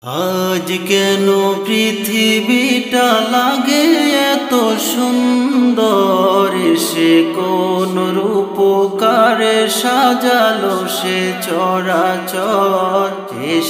আজ কেন পৃথিবীটা লাগে এত সুন্দর, সে কোন রূপকারে সাজালো সে চরাচর,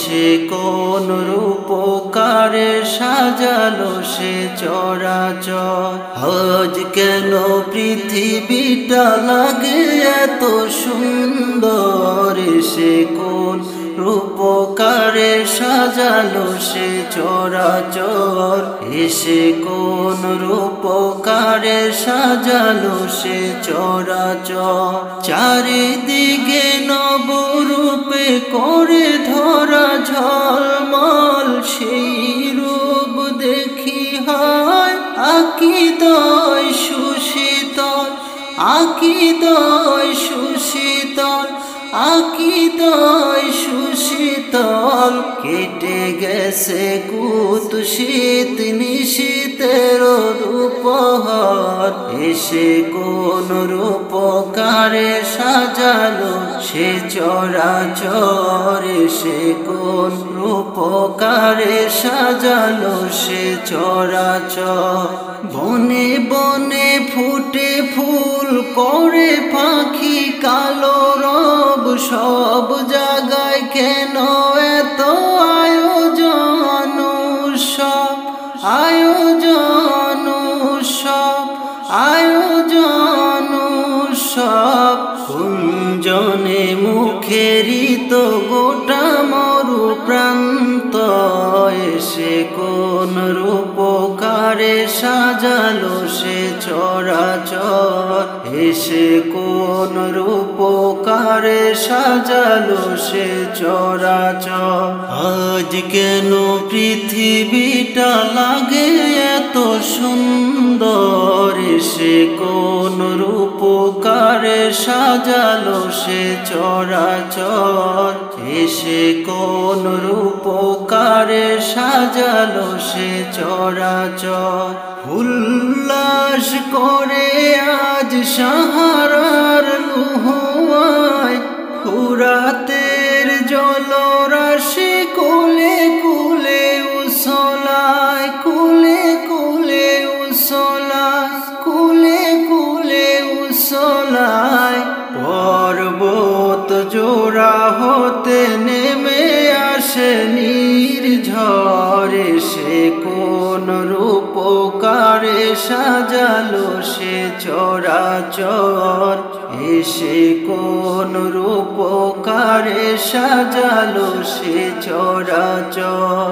সে কোন রূপকারে সাজালো সে চরাচর। আজ কেন পৃথিবীটা লাগে এত সুন্দর, সে কোন রূপকারে সাজালো সে চরাচর, এসে কোন রূপকারে সাজালো সে চরাচর। চারিদিকে নবরূপে করে ধরা ঝলমল, সেই রূপ দেখি হয় আকিদয় সুশীতল, আকিদয় সুশীতল, আকিদয় সুশীতল। কেটে গেছে কুৎসিত নিশীতের রূপহার, এসে কোন রূপকারে সাজালো সে চরাচর, এসে কোন রূপকারে সাজালো সে চরাচর। বনে বনে ফুটে ফুল করে পাখি কালো রব, সব জায়গায় কেন এত আয়োজন উৎসব, আয়োজন উৎসব, আয়োজন উৎসব। কুঞ্জনে মুখেরিত গোটা মরু প্রান্ত, এসে কোন রূপকারে সাজালো সে চরাচর, এসে কোন রূপকারে সাজালো সে চরাচর। আজ কেন পৃথিবীটা লাগে এত সুন্দর, সে কোন রূপকারে সাজালো সে চরাচর, এসে কোন রূপকারে সাজালো সে চরাচর। উল্লাস করে আজ সাহারার লুহুয়ায়, ফুরাতের জলরাশি কুলে কুলে উছলায়, কুলে কুলে উছলায়, কুলে কুলে উছলায়। পর্বত জোড়া হতে নেমে আসে নির্ঝর, সে কোন রূপকারে সাজালো সে চরাচর, এসে কোন রূপকারে সাজালো সে চরাচর।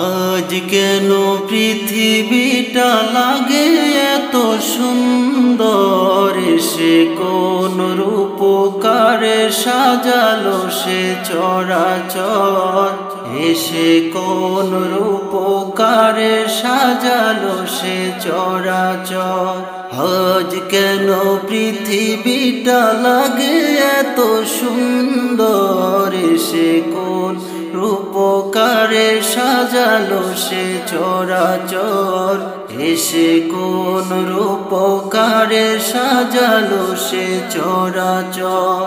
আজ কেন পৃথিবীটা লাগে এত সুন্দর, সে কোন রূপকারে সাজালো সে চরাচর, এসে কোন রূপকারে সাজালো সে চরাচর। আজ কেন পৃথিবীটা লাগে এত সুন্দর, সে কোন রূপকারে সাজালো সে চরাচর, এসে কোন রূপকারে সাজালো সে চরাচর।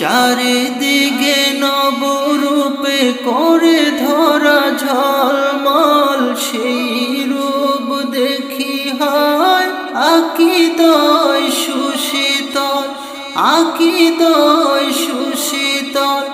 চারিদিকে নবরূপে করে ধরা ঝলমল, সেই রূপ দেখি হয় আকিদয় সুশীতল, আকিদয় সুশীতল,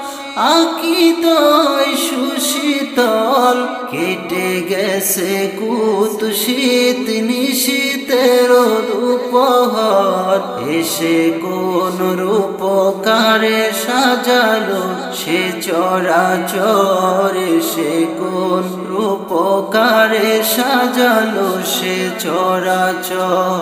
আকিদয় সুশীতল। কেটে গেছে কুৎসিত নিশীতের রূপহার, এসে কোন রূপকারে সাজালো সে চরাচর, এসে কোন রূপকারে সাজালো সে চরাচর।